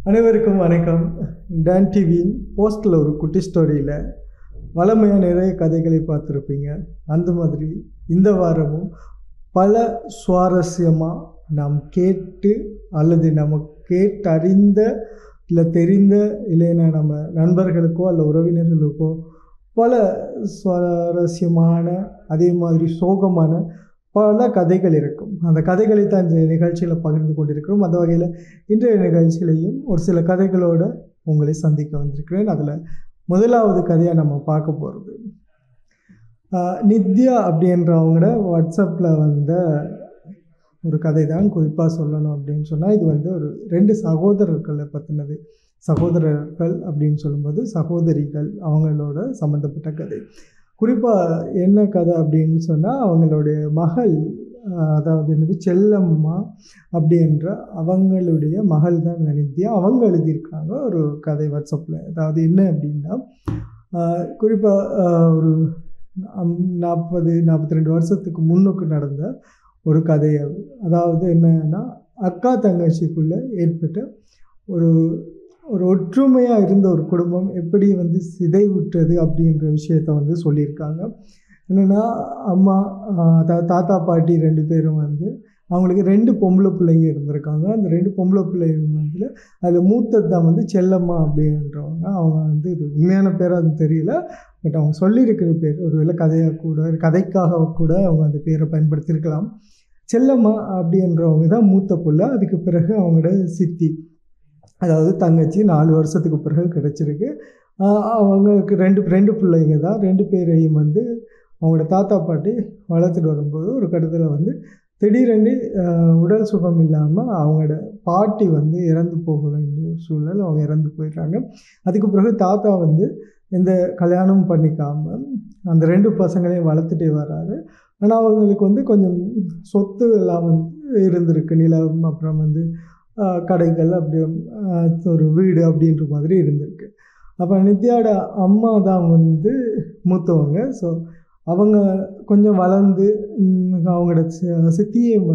அனைவருக்கும் வணக்கம். டான் டிவியின் போஸ்டில் ஒரு குட்டி ஸ்டோரியில் வளமையாக நிறைய கதைகளை பார்த்துருப்பீங்க. அந்த மாதிரி இந்த வாரமும் பல சுவாரஸ்யமாக நாம் கேட்டு அல்லது நம்ம கேட்டறிந்த இல்லை தெரிந்த இல்லைன்னா நம்ம நண்பர்களுக்கோ அல்ல உறவினர்களுக்கோ பல சுவாரஸ்யமான அதே மாதிரி சோகமான பல கதைகள் இருக்கும். அந்த கதைகளை தான் இந்த நிகழ்ச்சியில் பகிர்ந்து கொண்டிருக்கிறோம். அந்த வகையில் இன்றைய நிகழ்ச்சியிலையும் ஒரு சில கதைகளோடு உங்களை சந்திக்க வந்திருக்கிறேன். அதில் முதலாவது கதையாக நம்ம பார்க்க போகிறது நித்யா அப்படின்றவங்களோட வாட்ஸ்அப்பில் வந்த ஒரு கதை தான். குறிப்பாக சொல்லணும் அப்படின்னு சொன்னால் இது ஒரு 2 சகோதரர்களை பற்றினது. சகோதரர்கள் அப்படின்னு சொல்லும்போது சகோதரிகள் அவங்களோட சம்மந்தப்பட்ட கதை. குறிப்பாக என்ன கதை அப்படின்னு சொன்னால் அவங்களுடைய மகள், அதாவது செல்லம்மா அப்படின்ற அவங்களுடைய மகள் தான் நித்யா. அவங்க எழுதியிருக்காங்க ஒரு கதை வாட்ஸ்அப்பில். அதாவது என்ன அப்படின்னா, குறிப்பாக ஒரு 40-42 வருஷத்துக்கு முன்னுக்கு நடந்த ஒரு கதை. அதாவது என்னன்னா, அக்கா தங்கச்சிக்குள்ளே ஏற்பட்ட ஒரு ஒற்றுமையாக இருந்த ஒரு குடும்பம் எப்படி சிதைவுற்றது அப்படின்ற விஷயத்த சொல்லியிருக்காங்க. என்னென்னா, அம்மா, அதாவது தாத்தா பாட்டி 2 பேரும் அவங்களுக்கு 2 பொம்பளை பிள்ளைங்க இருந்திருக்காங்க. அந்த 2 பொம்பளை பிள்ளைங்க அதில் மூத்தது தான் செல்லம்மா அப்படின்றவங்க. அவங்க இது உண்மையான பேர் அது தெரியல, பட் அவங்க சொல்லியிருக்கிற பேர் ஒருவேளை கதைக்காக கூட அவங்க அந்த பேரை பயன்படுத்தியிருக்கலாம். செல்லம்மா அப்படின்றவங்க தான் மூத்த பிள்ளை. அதுக்கு பிறகு அவங்களோட சித்தி, அதாவது தங்கச்சி 4 வருஷத்துக்கு பிறகு கிடச்சிருக்கு. அவங்களுக்கு 2 பிள்ளைங்க தான். 2 பேரையும் அவங்களோட தாத்தா பாட்டி வளர்த்துட்டு வரும்போது ஒரு கட்டத்தில் திடீரென்று உடல் சுகம் இல்லாமல் அவங்களோட பாட்டி இறந்து போக வேண்டிய சூழல். அவங்க இறந்து போயிடுறாங்க. அதுக்கு பிறகு தாத்தா எந்த கல்யாணமும் பண்ணிக்காமல் அந்த 2 பசங்களையும் வளர்த்துட்டே வர்றாரு. ஆனால் அவங்களுக்கு கொஞ்சம் சொத்து எல்லாம் இருந்திருக்கு. நிலம், அப்புறம் கடைகள், அப்படி ஒரு வீடு அப்படின்ற மாதிரி இருந்திருக்கு. அப்போ நித்யாவோட அம்மா தான் மூத்தவங்க. ஸோ அவங்க கொஞ்சம் வளர்ந்து அவங்களோட சித்தியையும்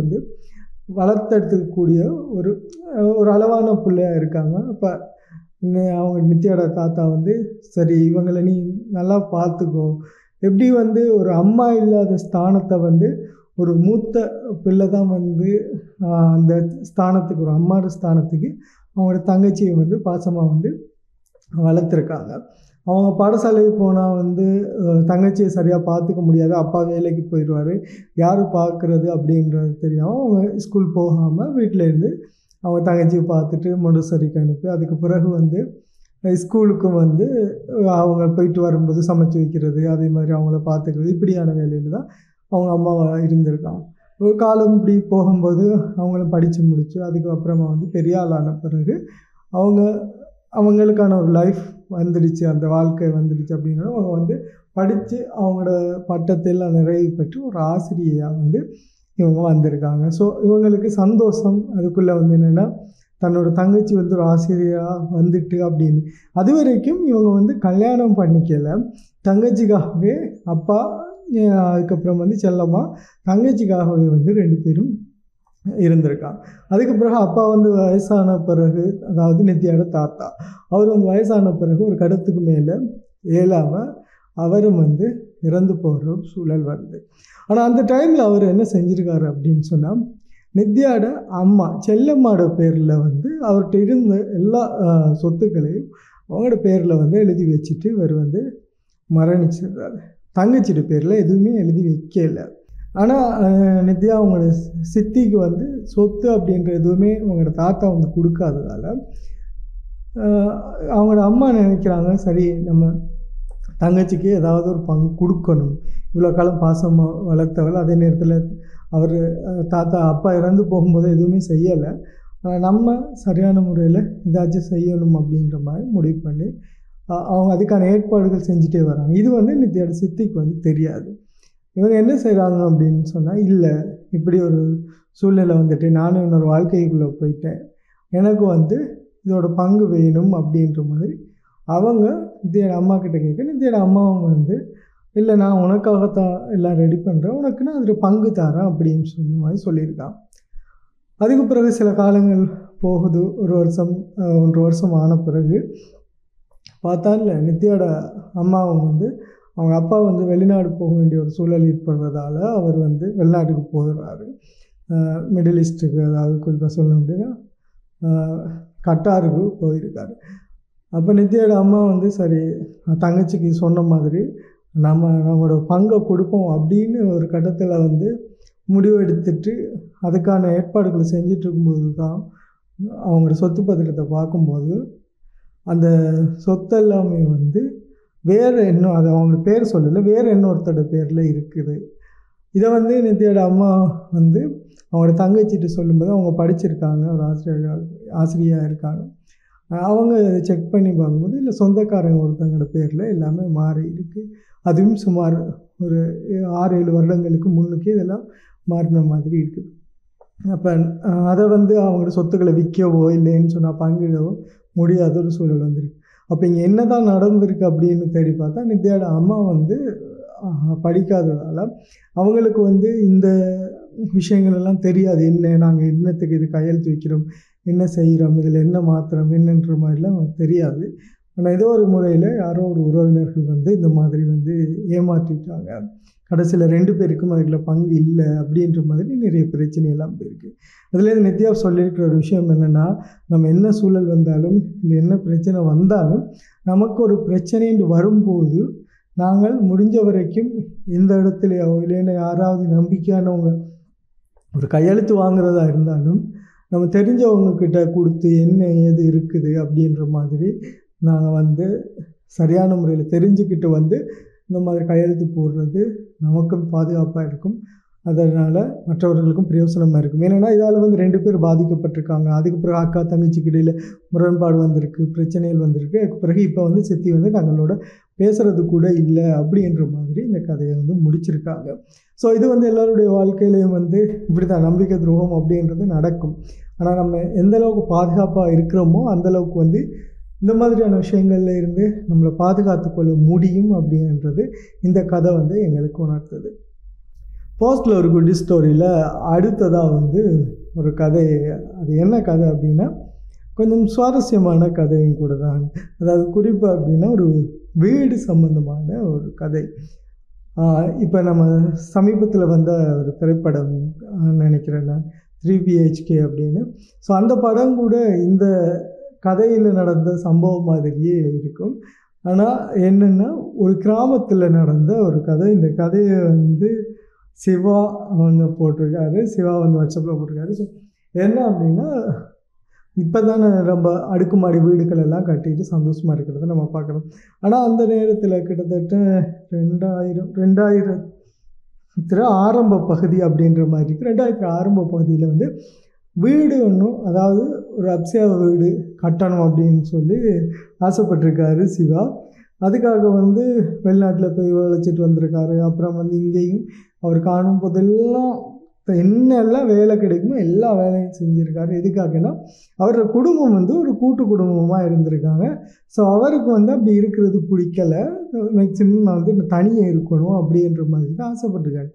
வளர்த்தெடுத்துக்கூடிய ஒரு அளவான பிள்ளையாக இருக்காங்க. அப்போ அவங்க நித்யாவோட தாத்தா சரி இவங்களை நீ நல்லா பார்த்துக்கோ, எப்படி ஒரு அம்மா இல்லாத ஸ்தானத்தை ஒரு மூத்த பிள்ளை தான் அந்த ஸ்தானத்துக்கு, ஒரு அம்மாவோட ஸ்தானத்துக்கு அவங்களோட தங்கச்சியை பாசமாக வளர்த்துருக்காங்க. அவங்க பாடசாலைக்கு போனால் தங்கச்சியை சரியாக பார்த்துக்க முடியாது. அப்பா வேலைக்கு போயிடுவார். யார் பார்க்குறது அப்படின்றது தெரியாமல் அவங்க ஸ்கூல் போகாமல் வீட்டிலேருந்து அவங்க தங்கச்சியை பார்த்துட்டு மொண்டசரிக்கு அனுப்பி, அதுக்கு பிறகு ஸ்கூலுக்கும் அவங்க போயிட்டு வரும்போது சமைச்சு வைக்கிறது, அதே மாதிரி அவங்கள பார்த்துக்கிறது, இப்படியான வேலையில் தான் அவங்க அம்மாவை இருந்திருக்காங்க. ஒரு காலம் இப்படி போகும்போது அவங்களும் படித்து முடித்து அதுக்கப்புறமா பெரிய ஆளான பிறகு அவங்களுக்கான ஒரு லைஃப் வந்துடுச்சு, அந்த வாழ்க்கை வந்துடுச்சு. அப்படின்னா அவங்க படித்து அவங்களோட பட்டத்தையெல்லாம் நிறைவு பெற்று ஒரு ஆசிரியையாக இவங்க வந்திருக்காங்க. ஸோ இவங்களுக்கு சந்தோஷம். அதுக்குள்ளே என்னென்னா, தன்னோட தங்கச்சி ஒரு ஆசிரியராக வந்துட்டு அப்படின்னு. அது வரைக்கும் இவங்க கல்யாணம் பண்ணிக்கலை. தங்கச்சிக்காகவே அப்பா, அதுக்கப்புறம் செல்லம்மா தங்கச்சிக்காகவே 2 பேரும் இருந்திருக்காங்க. அதுக்கு பிறகு அப்பா வயசான பிறகு, அதாவது நித்யாவோட தாத்தா, அவர் வயசான பிறகு ஒரு கட்டத்துக்கு மேலே இயலாமல் அவரும் இறந்து போகிற ஒரு சூழல் வருது. ஆனால் அந்த டைமில் அவர் என்ன செஞ்சுருக்காரு அப்படின்னு சொன்னால், நித்யாவோட அம்மா செல்லம்மாவோட பேரில் அவர்கிட்ட இருந்த எல்லா சொத்துக்களையும் அவங்களோட பேரில் எழுதி வச்சுட்டு இவர் மரணிச்சிடுறாரு. தங்கச்சியோட பேரில் எதுவுமே எழுதி வைக்கல. ஆனால் நித்யா அவங்களோட சித்திக்கு சொத்து அப்படின்ற எதுவுமே அவங்களோட தாத்தா கொடுக்காததால் அவங்களோட அம்மா நினைக்கிறாங்க, சரி நம்ம தங்கச்சிக்கு ஏதாவது ஒரு பங்கு கொடுக்கணும். இவ்வளோ காலம் பாசமாக வளர்த்தவள், அதே நேரத்தில் அவர் தாத்தா அப்பா இறந்து போகும்போது எதுவுமே செய்யலை, நம்ம சரியான முறையில் ஏதாச்சும் செய்யணும் அப்படின்ற மாதிரி முடிவு பண்ணி அவங்க அதுக்கான ஏற்பாடுகள் செஞ்சுட்டே வராங்க. இது நித்யாவோட சித்திக்கு தெரியாது. இவங்க என்ன செய்கிறாங்க அப்படின்னு சொன்னால், இல்லை இப்படி ஒரு சூழ்நிலை நானும் இன்னொரு வாழ்க்கைக்குள்ளே போயிட்டேன், எனக்கு இதோட பங்கு வேணும் அப்படின்ற மாதிரி அவங்க நித்யாவோட அம்மா கிட்ட கேட்க, நித்யாவோட அம்மாவும் இல்லை நான் உனக்காகத்தான் எல்லாம் ரெடி பண்ணுறேன், உனக்கு நான் அதில் பங்கு தரேன் அப்படின்னு மாதிரி சொல்லியிருக்கான். அதுக்கு பிறகு சில காலங்கள் போகுது. ஒரு வருஷம் 1 வருஷம் ஆன பிறகு பார்த்தா நித்யாவோட அம்மாவும் வந்து அவங்க அப்பா வந்து வெளிநாடு போக வேண்டிய ஒரு சூழல் ஏற்படுறதால அவர் வந்து வெளிநாட்டுக்கு போகிறாரு. மிடில் ஈஸ்ட்டுக்கு, அதாவது குறிப்பாக சொல்லணும் அப்படின்னா கட்டாருக்கு போயிருக்காரு. அப்போ நித்யாவோட அம்மா வந்து சரி தங்கச்சிக்கு சொன்ன மாதிரி நம்மளோட பங்கை கொடுப்போம் அப்படின்னு ஒரு கட்டத்தில் வந்து முடிவெடுத்துட்டு அதுக்கான ஏற்பாடுகளை செஞ்சிட்டு இருக்கும்போது தான் அவங்களோட சொத்து பத்திரத்தை பார்க்கும்போது அந்த சொத்து எல்லாமே வந்து வேறு இன்னும் அது அவங்க பேர் சொல்லலை, வேறு இன்னொருத்தோட பேரில் இருக்குது. இதை வந்து நித்யாவோட அம்மா வந்து அவங்களோட தங்கச்சிட்டு சொல்லும்போது அவங்க படிச்சிருக்காங்க, ஒரு ஆசிரியராக இருக்காங்க. அவங்க செக் பண்ணி பார்க்கும்போது இல்லை சொந்தக்காரங்க ஒருத்தங்களோட பேரில் எல்லாமே மாறி இருக்குது. அதுவும் சுமார் ஒரு 6-7 வருடங்களுக்கு முன்னுக்கு இதெல்லாம் மாறின மாதிரி இருக்குது. அப்போ அதை வந்து அவங்களோட சொத்துக்களை விற்கவோ இல்லைன்னு சொன்னால் பங்கிடவோ முடியாத ஒரு சூழல் வந்துருக்கு. அப்போ இங்கே என்ன தான் நடந்திருக்கு அப்படின்னு தேடி பார்த்தா நித்யாவோட அம்மா வந்து படிக்காததால் அவங்களுக்கு வந்து இந்த விஷயங்கள் எல்லாம் தெரியாது. என்ன நாங்கள் என்னத்துக்கு இது கையெழுத்து வைக்கிறோம், என்ன செய்கிறோம், இதில் என்ன மாத்திரம் என்னன்ற மாதிரிலாம் தெரியாது. ஆனால் ஏதோ ஒரு முறையில் யாரோ ஒரு உறவினர்கள் வந்து இந்த மாதிரி வந்து ஏமாற்றிட்டாங்க. கடைசியில் 2 பேருக்கும் அதில் பங்கு இல்லை அப்படின்ற மாதிரி நிறைய பிரச்சனையெல்லாம் போயிருக்கு. அதுலேருந்து நித்யா சொல்லியிருக்கிற ஒரு விஷயம் என்னென்னா, நம்ம என்ன சூழல் வந்தாலும் இல்லை என்ன பிரச்சனை வந்தாலும் நமக்கு ஒரு பிரச்சனைன்னு வரும்போது நாங்கள் முடிஞ்ச வரைக்கும் எந்த இடத்துலையோ இல்லைன்னா யாராவது நம்பிக்கையானவங்க ஒரு கையெழுத்து வாங்குறதா இருந்தாலும் நம்ம தெரிஞ்சவங்கக்கிட்ட கொடுத்து என்ன ஏது இருக்குது அப்படின்ற மாதிரி நாங்கள் வந்து சரியான முறையில் தெரிஞ்சுக்கிட்டு வந்து இந்த மாதிரி கையெழுத்து போடுறது நமக்கும் பாதுகாப்பாக இருக்கும். அதனால் மற்றவர்களுக்கும் பிரயோசனமாக இருக்கும். ஏன்னா இதால் வந்து 2 பேர் பாதிக்கப்பட்டிருக்காங்க. அதுக்கு பிறகு அக்கா தங்கச்சிக்கு இடையில் முரண்பாடு வந்திருக்கு, பிரச்சனைகள் வந்திருக்கு. அதுக்கு பிறகு இப்போ வந்து சித்தி வந்து தங்களோட பேசுகிறது கூட இல்லை அப்படின்ற மாதிரி இந்த கதையை வந்து முடிச்சிருக்காங்க. ஸோ இது வந்து எல்லோருடைய வாழ்க்கையிலையும் வந்து இப்படி தான் நம்பிக்கை துரோகம் அப்படின்றது நடக்கும். ஆனால் நம்ம எந்தளவுக்கு பாதுகாப்பாக இருக்கிறோமோ அந்தளவுக்கு வந்து இந்த மாதிரியான விஷயங்கள்ல இருந்து நம்மளை பாதுகாத்து கொள்ள முடியும் அப்படின்றது இந்த கதை வந்து எங்களுக்கு உணர்த்துது. போஸ்ட்டில் ஒரு குட்டி ஸ்டோரியில் அடுத்ததாக வந்து ஒரு கதை. அது என்ன கதை அப்படின்னா கொஞ்சம் சுவாரஸ்யமான கதையும் கூட தான். அதாவது குறிப்பாக அப்படின்னா ஒரு வீடு சம்பந்தமான ஒரு கதை. இப்போ நம்ம சமீபத்தில் வந்த ஒரு திரைப்படம் நினைக்கிறேன் நான் 3 BHK அப்படின்னு. ஸோ அந்த படம் கூட இந்த கதையில் நடந்த சம்பவம் மாதிரியே இருக்கும். ஆனால் என்னென்னா ஒரு கிராமத்தில் நடந்த ஒரு கதை. இந்த கதையை வந்து சிவா அவங்க போட்டிருக்காரு. சிவா வந்து வாட்ஸ்அப்பில் போட்டிருக்காரு. ஸோ என்ன அப்படின்னா இப்போ தானே நம்ம அடுக்குமாடி வீடுகள் எல்லாம் கட்டிட்டு சந்தோஷமாக இருக்கிறத நம்ம பார்க்குறோம். ஆனால் அந்த நேரத்தில் கிட்டத்தட்ட 2000 ஆரம்ப பகுதி அப்படின்ற மாதிரி இருக்குது. 2000 ஆரம்ப பகுதியில் வந்து வீடு ஒன்றும், அதாவது ஒரு அப்சியா வீடு கட்டணும் அப்படின்னு சொல்லி ஆசைப்பட்டிருக்காரு சிவா. அதுக்காக வந்து வெளிநாட்டில் போய் உழைச்சிட்டு வந்திருக்காரு. அப்புறம் வந்து இங்கேயும் அவர் காணும் போதெல்லாம் என்னெல்லாம் வேலை கிடைக்குமோ எல்லா வேலையும் செஞ்சுருக்காரு. எதுக்காகனா அவரோட குடும்பம் வந்து ஒரு கூட்டு குடும்பமாக இருந்திருக்காங்க. ஸோ அவருக்கு வந்து அப்படி இருக்கிறது பிடிக்கலை. மேக்சிமம் நான் வந்து தனியாக இருக்கணும் அப்படின்ற மாதிரி தான் ஆசைப்பட்டிருக்காரு.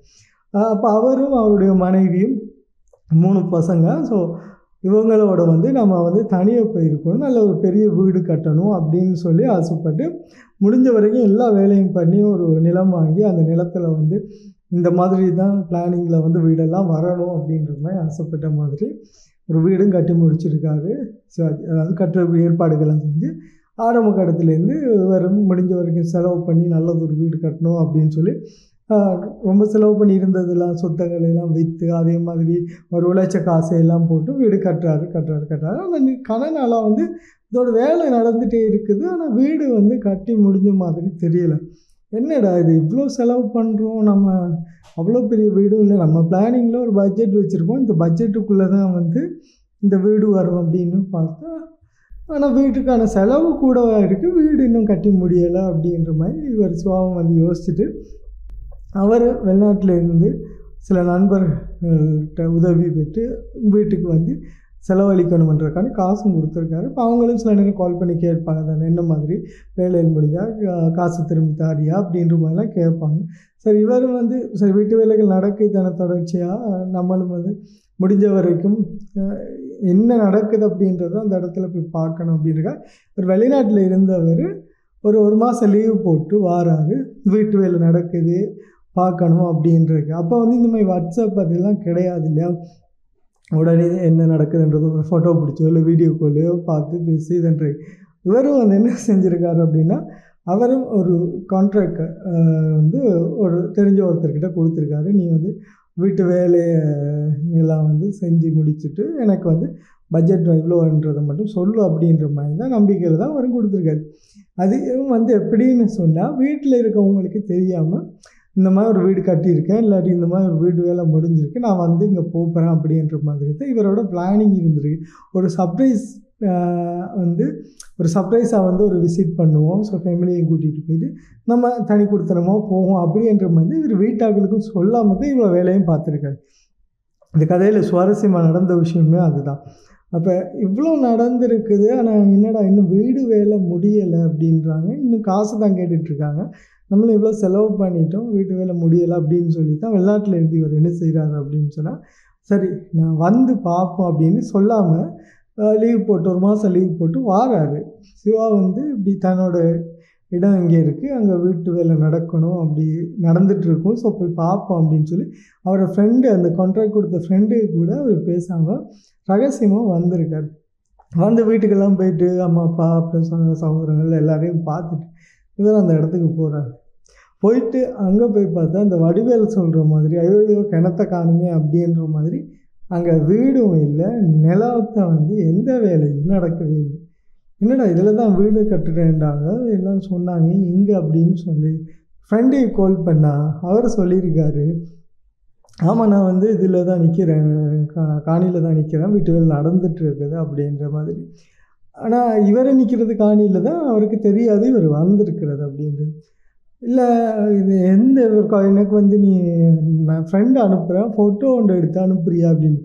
அப்போ அவரும் அவருடைய மனைவியும் 3 பசங்க. ஸோ இவங்களோட வந்து நம்ம வந்து தனியாக போயிருக்கணும், நல்ல ஒரு பெரிய வீடு கட்டணும் அப்படின்னு சொல்லி ஆசைப்பட்டு முடிஞ்ச வரைக்கும் எல்லா வேலையும் பண்ணி ஒரு நிலம் வாங்கி அந்த நிலத்தில் வந்து இந்த மாதிரி தான் பிளானிங்கில் வந்து வீடெல்லாம் வரணும் அப்படின்ற மாதிரி ஆசைப்பட்ட மாதிரி ஒரு வீடும் கட்டி முடிச்சிருக்காரு. ஸோ அதாவது கட்டுற ஏற்பாடுகள்லாம் செஞ்சு ஆரம்ப கட்டத்துலேருந்து முடிஞ்ச வரைக்கும் செலவு பண்ணி நல்லது ஒரு வீடு கட்டணும் அப்படின்னு சொல்லி ரொம்ப செலவு பண்ணி இருந்ததெல்லாம் சொத்துக்களெல்லாம் விற்று அதே மாதிரி ஒரு உழைச்ச காசையெல்லாம் போட்டு வீடு கட்டுறாரு. அந்த கடனால வந்து இதோட வேலை நடந்துகிட்டே இருக்குது. ஆனால் வீடு வந்து கட்டி முடிஞ்ச மாதிரி தெரியலை. என்னடா இது இவ்வளோ செலவு பண்ணுறோம், நம்ம அவ்வளோ பெரிய வீடும் இல்லை, நம்ம பிளானிங்கில் ஒரு பட்ஜெட் வச்சுருக்கோம், இந்த பட்ஜெட்டுக்குள்ளே தான் வந்து இந்த வீடு வரும் அப்படின்னு பார்த்தா ஆனால் வீட்டுக்கான செலவு கூட இருக்குது, வீடு இன்னும் கட்டி முடியலை அப்படின்ற மாதிரி இவர் சிவாவும் வந்து யோசிச்சுட்டு அவர் வெளிநாட்டில் இருந்து சில நண்பர்கள்கிட்ட உதவி பெற்று வீட்டுக்கு வந்து செலவழிக்கணுன்றதுக்கான காசும் கொடுத்துருக்காரு. இப்போ அவங்களும் சில நேரம் கால் பண்ணி கேட்பாங்க தானே, என்ன மாதிரி வேலையில் முடிஞ்சால் காசு திரும்பி தாரியா அப்படின்ற மாதிரிலாம் கேட்பாங்க. சரி, இவரும் வந்து சரி வீட்டு வேலைகள் நடக்குது தானே தொடர்ச்சியாக, நம்மளும் வந்து முடிஞ்ச வரைக்கும் என்ன நடக்குது அப்படின்றத அந்த இடத்துல போய் பார்க்கணும் அப்படின்றக்கா ஒரு வெளிநாட்டில் இருந்தவர் ஒரு மாதம் லீவு போட்டு வாராரு. வீட்டு வேலை நடக்குது பார்க்கணும் அப்படின்றது. அப்போ வந்து இந்த மாதிரி வாட்ஸ்அப் அதெல்லாம் கிடையாது இல்லையா. உடனே என்ன நடக்குதுன்றது ஒரு ஃபோட்டோ பிடிச்சோ இல்லை வீடியோ காலையோ பார்த்து பேசி இதுன்ற இவரும் வந்து என்ன செஞ்சுருக்காரு அப்படின்னா, அவரும் ஒரு கான்ட்ராக்ட் வந்து ஒரு தெரிஞ்ச ஒருத்தர்கிட்ட கொடுத்துருக்காரு. நீ வந்து வீட்டு வேலையை எல்லாம் வந்து செஞ்சு முடிச்சுட்டு எனக்கு வந்து பட்ஜெட் இவ்வளோன்றதை மட்டும் சொல்லு அப்படின்ற மாதிரி தான் நம்பிக்கையில் தான் அவரும் கொடுத்துருக்காரு. அது வந்து எப்படின்னு சொன்னால், வீட்டில் இருக்கவங்களுக்கு தெரியாமல் இந்த மாதிரி ஒரு வீடு கட்டியிருக்கேன், இல்லாட்டி இந்த மாதிரி ஒரு வீடு வேலை முடிஞ்சிருக்கு, நான் வந்து இங்கே போகிறேன் அப்படின்ற மாதிரி தான் இவரோட பிளானிங் இருந்திருக்கு. ஒரு சர்ப்ரைஸ் வந்து ஒரு சர்ப்ரைஸாக வந்து ஒரு விசிட் பண்ணுவோம். ஸோ ஃபேமிலியையும் கூட்டிகிட்டு போயிட்டு நம்ம தனி கொடுத்தனமாக போவோம் அப்படின்ற மாதிரி இவர் வீட்டாக்களுக்கும் சொல்லாமல் தான் இவ்வளோ வேலையும் பார்த்துருக்காரு. இந்த கதையில் சுவாரஸ்யமாக நடந்த விஷயமே அதுதான். அப்போ இவ்வளோ நடந்திருக்குது, ஆனால் என்னடா இன்னும் வீடு வேலை முடியலை அப்படின்றாங்க, இன்னும் காசு தான் கேட்டுட்ருக்காங்க, நம்மளும் இவ்வளோ செலவு பண்ணிட்டோம், வீட்டு வேலை முடியலை அப்படின்னு சொல்லி தான் வெளிநாட்டில் இருந்து இவர் என்ன செய்கிறாரு அப்படின்னு சொன்னால், சரி நான் வந்து பார்ப்போம் அப்படின்னு சொல்லாமல் லீவ் போட்டு ஒரு மாதம் லீவ் போட்டு வாராரு. சிவா வந்து இப்படி தன்னோட இடம் இங்கே இருக்குது, அங்கே வீட்டு வேலை நடக்கணும், அப்படி நடந்துகிட்ருக்கும், ஸோ போய் பார்ப்போம் அப்படின்னு சொல்லி அவரோட ஃப்ரெண்டு, அந்த கான்ட்ராக்ட் கொடுத்த ஃப்ரெண்டு கூட அவர் பேசாமல் ரகசியமாக வந்திருக்காரு. வந்து வீட்டுக்கெல்லாம் போயிட்டு அம்மா அப்பா அப்புறம் சகோதரங்கள் எல்லாரையும் பார்த்துட்டு இவர் அந்த இடத்துக்கு போகிறாரு. போயிட்டு அங்கே போய் பார்த்தா அந்த வடிவேல் சொல்கிற மாதிரி ஐயோ கிணத்த காணுமே அப்படின்ற மாதிரி அங்கே வீடும் இல்லை, நிலத்தை வந்து எந்த வேலையும் நடக்கவே இல்லை. என்னடா இதில் தான் வீடு கட்டுறேன்டாங்க எல்லாம் சொன்னாங்க இங்கே அப்படின்னு சொல்லி ஃப்ரெண்டையும் கால் பண்ணால் அவர் சொல்லியிருக்காரு, ஆமாம் நான் வந்து இதில் தான் நிற்கிறேன், காணியில் தான் நிற்கிறேன், வீட்டு வேலை நடந்துட்டு இருக்குது அப்படின்ற மாதிரி. ஆனால் இவரை நிற்கிறது காணியில் தான், அவருக்கு தெரியாது இவர் வந்திருக்கிறது அப்படின்றது. இல்லை இது எந்த எனக்கு வந்து நீ நான் ஃப்ரெண்டு அனுப்புகிறேன், ஃபோட்டோ ஒன்று எடுத்து அனுப்புறியா அப்படின்னு.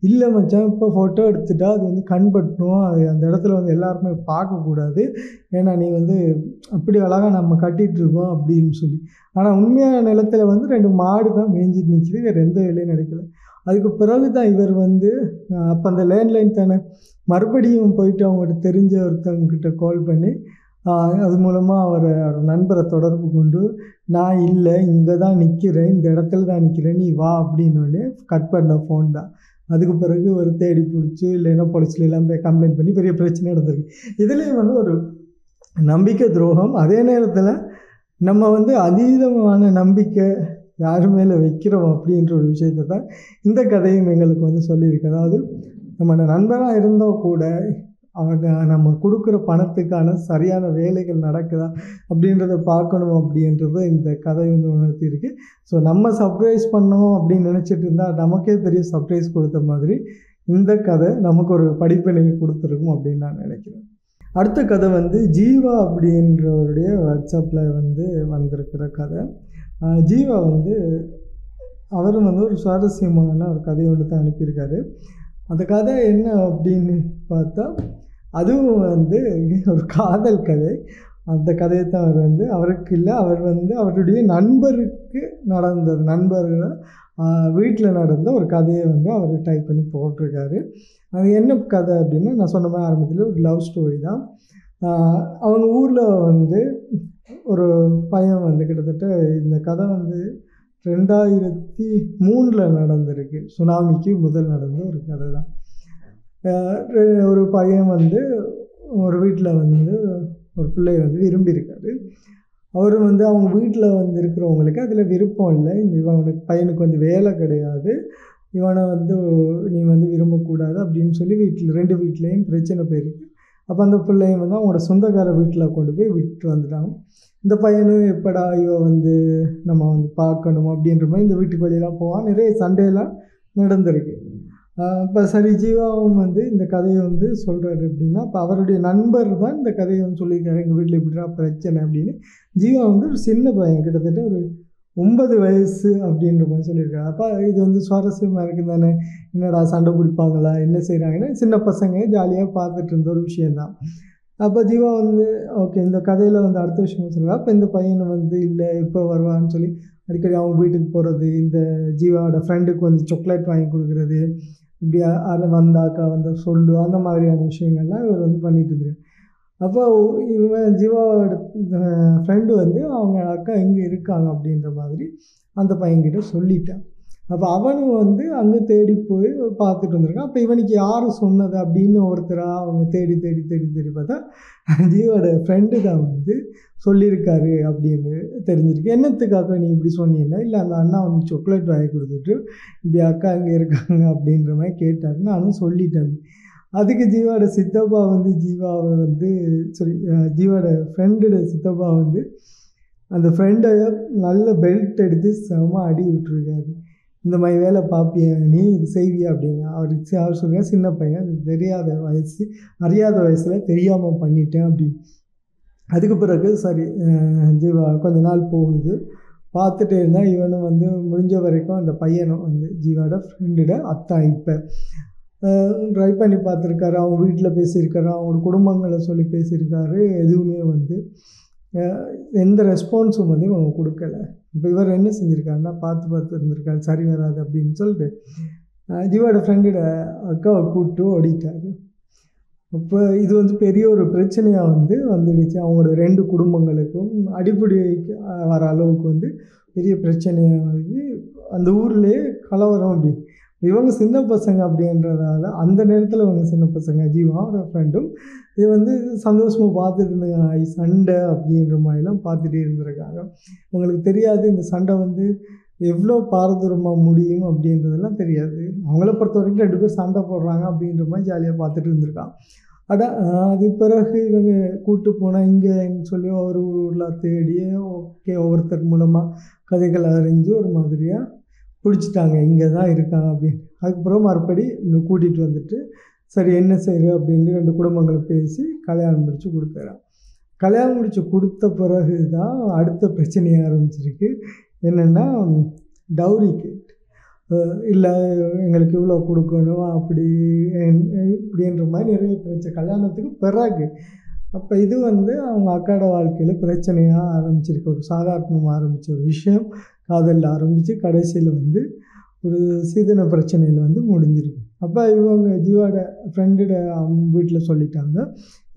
இல்லை மச்சான், இப்போ ஃபோட்டோ எடுத்துட்டா அது வந்து கண்பட்டணும், அது அந்த இடத்துல வந்து எல்லாருமே பார்க்கக்கூடாது, ஏன்னா நீ வந்து அப்படி அழகாக நம்ம கட்டிகிட்ருக்கோம் அப்படின்னு சொல்லி. ஆனால் உண்மையான நிலத்தில் வந்து 2 மாடு தான் மேய்ஞ்சிட்டு நிற்கிது, வேறு எந்த வேலையும் நடக்கலை. அதுக்கு பிறகு தான் இவர் வந்து அப்போ அந்த லேண்ட்லைன் தானே மறுபடியும் போயிட்டு அவங்ககிட்ட தெரிஞ்ச ஒருத்தவங்கக்கிட்ட கால் பண்ணி அது மூலமாக அவர் நண்பரை தொடர்பு கொண்டு, நான் இல்லை இங்கே தான் நிற்கிறேன், இந்த இடத்துல தான் நிற்கிறேன், நீ வா அப்படின்னோடனே கட் பண்ண ஃபோன் தான். அதுக்கு பிறகு ஒரு தேடி பிடிச்சி இல்லைன்னா போலீஸில் எல்லாம் போய் கம்ப்ளைண்ட் பண்ணி பெரிய பிரச்சனை நடந்திருக்கு. இதுலேயும் வந்து ஒரு நம்பிக்கை துரோகம், அதே நேரத்தில் நம்ம வந்து அதீதமான நம்பிக்கை யார் மேலே வைக்கிறோம் அப்படின்ற ஒரு விஷயத்தை தான் இந்த கதையும் எங்களுக்கு வந்து சொல்லியிருக்கு. அதாவது நம்ம நண்பராக இருந்தால் கூட அவங்க நம்ம கொடுக்குற பணத்துக்கான சரியான வேலைகள் நடக்குதா அப்படின்றத பார்க்கணும் அப்படின்றத இந்த கதை வந்து உணர்த்தியிருக்கு. ஸோ நம்ம சர்ப்ரைஸ் பண்ணோம் அப்படின்னு நினச்சிட்டு இருந்தால் நமக்கே பெரிய சர்ப்ரைஸ் கொடுத்த மாதிரி இந்த கதை நமக்கு ஒரு படிப்பினை கொடுத்துருக்கும் அப்படின்னு நான் நினைக்கிறேன். அடுத்த கதை வந்து ஜீவா அப்படின்றவருடைய வாட்ஸ்அப்பில் வந்து வந்திருக்கிற கதை. ஜீவா வந்து அவரும் வந்து ஒரு சுவாரஸ்யமான ஒரு கதையை ஒன்று தான் அனுப்பியிருக்காரு. அந்த கதை என்ன அப்படின்னு பார்த்தா, அதுவும் வந்து ஒரு காதல் கதை. அந்த கதையை தான் அவர் வந்து அவருக்கு இல்லை, அவர் வந்து அவருடைய நண்பருக்கு நடந்தது, நண்பர் வீட்டில் நடந்த ஒரு கதையை வந்து அவர் டைப் பண்ணி போட்டிருக்காரு. அது என்ன கதை அப்படின்னா, நான் சொன்ன மாதிரி ஆரம்பத்தில் ஒரு லவ் ஸ்டோரி தான். அவங்க ஊரில் வந்து ஒரு பையன் வந்து கிட்டத்தட்ட இந்த கதை வந்து 2003 நடந்திருக்கு. சுனாமிக்கு முதல் நடந்த ஒரு கதை தான். ஒரு பையன் வந்து ஒரு வீட்டில் வந்து ஒரு பிள்ளையை வந்து விரும்பியிருக்காரு. அவர் வந்து அவங்க வீட்டில் வந்து இருக்கிறவங்களுக்கு அதில் விருப்பம் இல்லை. இவனுக்கு பையனுக்கு வந்து வேலை கிடையாது, இவனை வந்து நீ வந்து விரும்பக்கூடாது அப்படின்னு சொல்லி வீட்டில் 2 வீட்லேயும் பிரச்சனை போயிருக்கு. அப்போ அந்த பிள்ளையும் வந்து அவங்களோட சொந்தக்கார வீட்டில் கொண்டு போய் விட்டு வந்துட்டாங்க. இந்த பையனும் எப்படா இவ வந்து நம்ம வந்து பார்க்கணும் அப்படின்ற மாதிரி இந்த வீட்டுக்கு வெளியெல்லாம் போவான். நிறைய சண்டையெல்லாம் நடந்திருக்கு. இப்போ சரி, ஜீவாவும் வந்து இந்த கதையை வந்து சொல்கிறாரு அப்படின்னா, இப்போ அவருடைய நண்பர் தான் இந்த கதையை வந்து சொல்லியிருக்காரு, எங்கள் வீட்டில் இப்படிதான் பிரச்சனை அப்படின்னு. ஜீவா வந்து ஒரு சின்ன பையன், கிட்டத்தட்ட ஒரு 9 வயசு அப்படின்ற மாதிரி சொல்லியிருக்காரு. அப்போ இது வந்து சுவாரஸ்யமாக இருக்குது தானே. என்னடா சண்டை பிடிப்பாங்களா, என்ன செய்கிறாங்கன்னா சின்ன பசங்க ஜாலியாக பார்த்துட்டு இருந்த ஒரு விஷயந்தான். அப்போ ஜீவா வந்து ஓகே இந்த கதையில் வந்து அடுத்த விஷயம் சொல்லுவாங்க. அப்போ இந்த பையனை வந்து இல்லை எப்போ வருவான்னு சொல்லி அடிக்கடி அவங்க வீட்டுக்கு போகிறது, இந்த ஜீவாவோட ஃப்ரெண்டுக்கு வந்து சாக்லேட் வாங்கி கொடுக்குறது, இப்படி அதை வந்தாக்கா வந்து சொல்லு, அந்த மாதிரியான விஷயங்கள்லாம் இவர் வந்து பண்ணிட்டு இருந்தார். அப்போ இவன் ஜீவாவோட ஃப்ரெண்டு வந்து அவங்க அக்கா எங்கே இருக்காங்க அப்படின்ற மாதிரி அந்த பையன்கிட்ட சொல்லிட்டான். அப்போ அவனும் வந்து அங்கே தேடி போய் பார்த்துட்டு வந்திருக்கான். அப்போ இவனுக்கு யார் சொன்னது அப்படின்னு ஒருத்தராக அவங்க தேடி தேடி தேடி தேடி பார்த்தா ஜீவோட ஃப்ரெண்டு தான் வந்து சொல்லியிருக்காரு அப்படின்னு தெரிஞ்சிருக்கு. என்னத்துக்காக நீ இப்படி சொன்னீங்கன்னா, இல்லை அந்த அண்ணா வந்து சாக்லேட் வாங்கி கொடுத்துட்டு இப்படி அக்கா இங்கே இருக்காங்க அப்படின்ற மாதிரி கேட்டாரு. நானும் சொல்லிட்டேன். அதுக்கு ஜீவாவோட சித்தப்பா வந்து ஜீவாவை வந்து ஜீவாவோட ஃப்ரெண்டோட சித்தப்பா வந்து அந்த ஃப்ரெண்டை நல்ல பெல்ட் எடுத்து செம அடி விட்டுருக்காரு. இந்த மாதிரி வேலை பார்ப்பியா நீ, இது செய்வியா அப்படின்னு. அவர் சொல்லுங்கள் சின்ன பையன், அது அறியாத வயசில் தெரியாமல் பண்ணிட்டேன் அப்படின்னு. அதுக்கு பிறகு சரி ஜீவா கொஞ்ச நாள் போகுது, பார்த்துட்டே இருந்தால் இவனும் வந்து முடிஞ்ச வரைக்கும் அந்த பையனும் வந்து ஜீவாவோட ஃப்ரெண்டோட அத்தான் இப்போ ட்ரை பண்ணி பார்த்துருக்காரு. அவங்க வீட்டில் பேசியிருக்காரு, அவங்களோட குடும்பங்களை சொல்லி பேசியிருக்காரு. எதுவுமே வந்து எந்த ரெஸ்பான்ஸும் வந்து இவங்க கொடுக்கல. இப்போ இவர் என்ன செஞ்சுருக்காருன்னா பார்த்து இருந்திருக்காரு, சரி வராது அப்படின்னு சொல்லிட்டு ஜீவாவோட ஃப்ரெண்டோட அக்காவை கூப்பிட்டு ஓடிட்டார். அப்போ இது வந்து பெரிய ஒரு பிரச்சனையாக வந்துடுச்சு. அவங்களோட 2 குடும்பங்களுக்கும் அடிப்படை வர அளவுக்கு வந்து பெரிய பிரச்சனையாகி அந்த ஊர்லேயே கலவரம் அப்படி. இவங்க சின்ன பசங்க அப்படின்றதால அந்த நேரத்தில் இவங்க சின்ன பசங்க ஜீவாவோட ஃப்ரெண்டும் இது வந்து சந்தோஷமாக பார்த்துட்டு இருந்தாங்க. சண்டை அப்படின்ற மாதிரிலாம் பார்த்துட்டே இருந்திருக்காங்க. உங்களுக்கு தெரியாது இந்த சண்டை வந்து எவ்வளோ பாரதூரமாக முடியும் அப்படின்றதெல்லாம் தெரியாது. அவங்கள பொறுத்த வரைக்கும் 2 பேர் சண்டை போடுறாங்க அப்படின்ற மாதிரி ஜாலியாக பார்த்துட்டு இருந்திருக்காங்க. அது பிறகு இவங்க கூப்பிட்டு போனால் இங்கேன்னு சொல்லி ஒரு ஊரில் தேடி ஓகே ஒவ்வொருத்தர் மூலமாக கதைகளை அறிஞ்சு ஒரு மாதிரியாக பிடிச்சிட்டாங்க, இங்கே தான் இருக்காங்க அப்படின்னு. அதுக்கப்புறம் மறுபடி இங்கே கூட்டிகிட்டு வந்துட்டு சரி என்ன செய்கிற அப்படின்னு 2 குடும்பங்களை பேசி கல்யாணம் முடித்து கொடுத்துறான். கல்யாணம் முடித்து கொடுத்த பிறகு தான் அடுத்த பிரச்சனையை ஆரம்பிச்சிருக்கு. என்னென்னா டவுரிக்கு இல்லை எங்களுக்கு இவ்வளோ கொடுக்கணும் அப்படி இப்படின்ற மாதிரி நிறைய பிரச்சனை கல்யாணத்துக்கு பிறகு. அப்போ இது வந்து அவங்க அக்காட வாழ்க்கையில் பிரச்சனையாக ஆரம்பிச்சிருக்கு. ஒரு சாதாரணமாக ஆரம்பித்த ஒரு விஷயம் காதலில் ஆரம்பித்து கடைசியில் வந்து ஒரு சீதன பிரச்சனையில் வந்து முடிஞ்சிருக்கு. அப்போ இவங்க ஜீவாவோட ஃப்ரெண்டோட வீட்டில் சொல்லிட்டாங்க,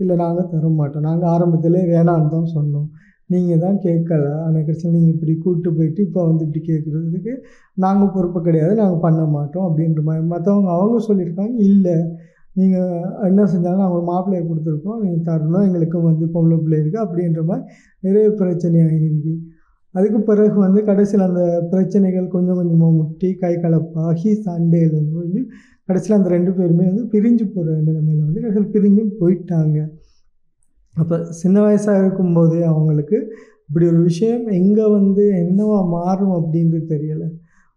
இல்லை நாங்கள் தர மாட்டோம், நாங்கள் ஆரம்பத்திலே வேணான்னு தான் சொன்னோம், நீங்கள் தான் கேட்கல, ஆனால் கடைசியில் நீங்கள் இப்படி கூப்பிட்டு போயிட்டு இப்போ வந்து இப்படி கேட்குறதுக்கு நாங்கள் பொறுப்பு கிடையாது, நாங்கள் பண்ண மாட்டோம் அப்படின்ற மாதிரி. மற்றவங்க அவங்க சொல்லியிருக்காங்க, இல்லை நீங்கள் என்ன செஞ்சாலும் அவங்க மாப்பிள்ளையை கொடுத்துருக்கோம், நீங்கள் தரணும், எங்களுக்கும் வந்து பொம்பளை பிள்ளை இருக்குது அப்படின்ற மாதிரி நிறைய பிரச்சனையாக இருக்குது. அதுக்கு பிறகு வந்து கடைசியில் அந்த பிரச்சனைகள் கொஞ்சம் கொஞ்சமாக முட்டி கை கலப்பாகி சண்டையில் போய் கடைசியில் அந்த 2 பேருமே வந்து பிரிஞ்சு போகிற நிலைமையில் வந்து கடைசியில் பிரிஞ்சும் போயிட்டாங்க. அப்போ சின்ன வயசாக இருக்கும்போதே அவங்களுக்கு இப்படி ஒரு விஷயம் எங்கே வந்து என்னவா மாறும் அப்படின்றது தெரியலை.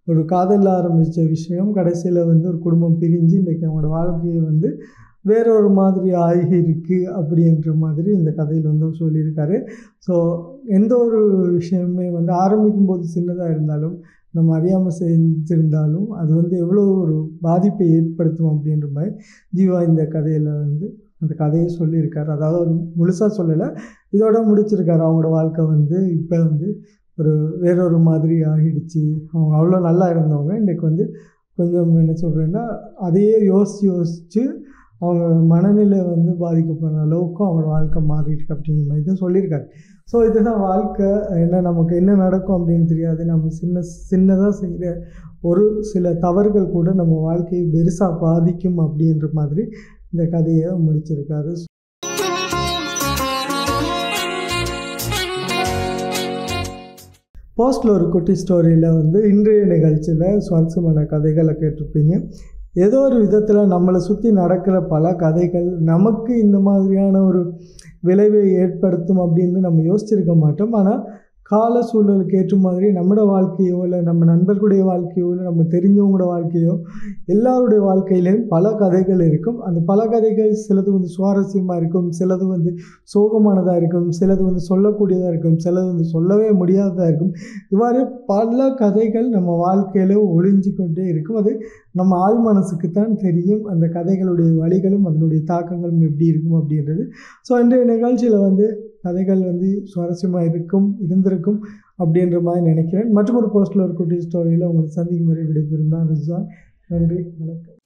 ஒரு காதலில் ஆரம்பித்த விஷயம் கடைசியில் வந்து ஒரு குடும்பம் பிரிஞ்சு இன்றைக்கி அவங்களோட வாழ்க்கையை வந்து வேற ஒரு மாதிரி ஆகி இருக்குது அப்படின்ற மாதிரி இந்த கதையில் வந்து சொல்லியிருக்காரு. ஸோ எந்த ஒரு விஷயமே வந்து ஆரம்பிக்கும் போது சின்னதாக இருந்தாலும் நம்ம அறியாமல் செஞ்சிருந்தாலும் அது வந்து எவ்வளோ ஒரு பாதிப்பை ஏற்படுத்தும் அப்படின்ற மாதிரி ஜீவா இந்த கதையில் வந்து அந்த கதையை சொல்லியிருக்காரு. அதாவது ஒரு முழுசாக சொல்லலை, இதோட முடிச்சிருக்காரு. அவங்களோட வாழ்க்கை வந்து இப்போ வந்து ஒரு வேறொரு மாதிரி ஆகிடுச்சு. அவங்க அவ்வளோ நல்லா இருந்தவங்க இன்றைக்கி வந்து கொஞ்சம் என்ன சொல்கிறேன்னா அதையே யோசித்து அவங்க மனநிலை வந்து பாதிக்கப்படுற அளவுக்கும் அவங்களோட வாழ்க்கை மாறியிருக்கு அப்படிங்கிற மாதிரி தான் சொல்லியிருக்காரு. ஸோ இதுதான் வாழ்க்கை. என்ன நமக்கு என்ன நடக்கும் அப்படின்னு தெரியாது. நம்ம சின்னதாக செய்கிற ஒரு சில தவறுகள் கூட நம்ம வாழ்க்கையை பெருசாக பாதிக்கும் அப்படின்ற மாதிரி இந்த கதையை முடிச்சிருக்காரு. போஸ்ட்டில் ஒரு குட்டி ஸ்டோரியில் வந்து இன்றைய நிகழ்ச்சியில் சுவாரஸ்யமான கதைகளை கேட்டிருப்பீங்க. ஏதோ ஒரு விதத்தில் நம்மளை சுற்றி நடக்கிற பல கதைகள் நமக்கு இந்த மாதிரியான ஒரு விளைவை ஏற்படுத்தும் அப்படின்னு நம்ம யோசிச்சிருக்க மாட்டோம். ஆனால் கால சூழலுக்கு ஏற்ற மாதிரி நம்மளோட வாழ்க்கையோ இல்லை நம்ம நண்பர்களுடைய வாழ்க்கையோ இல்லை நம்ம தெரிஞ்சவங்களோட வாழ்க்கையோ எல்லாருடைய வாழ்க்கையிலையும் பல கதைகள் இருக்கும். அந்த பல கதைகள் சிலது வந்து சுவாரஸ்யமாக இருக்கும், சிலது வந்து சோகமானதாக இருக்கும், சிலது வந்து சொல்லக்கூடியதாக இருக்கும், சிலது வந்து சொல்லவே முடியாததாக இருக்கும். இவ்வாறு பல கதைகள் நம்ம வாழ்க்கையில் ஒளிஞ்சு கொண்டே இருக்கும். அது நம்ம ஆழ் மனசுக்கு தான் தெரியும் அந்த கதைகளுடைய வழிகளும் அதனுடைய தாக்கங்களும் எப்படி இருக்கும் அப்படின்றது. ஸோ இன்றைய நிகழ்ச்சியில் வந்து கதைகள் வந்து சுவாரஸ்யமாக இருந்திருக்கும் அப்படின்ற மாதிரி நினைக்கிறேன். மற்றும் ஒரு போஸ்ட்டில் ஒரு குட்டி ஸ்டோரியில் உங்களை சந்திக்கும் வரை விடைபெறும் நான் ரிஸ்வான். நன்றி, வணக்கம்.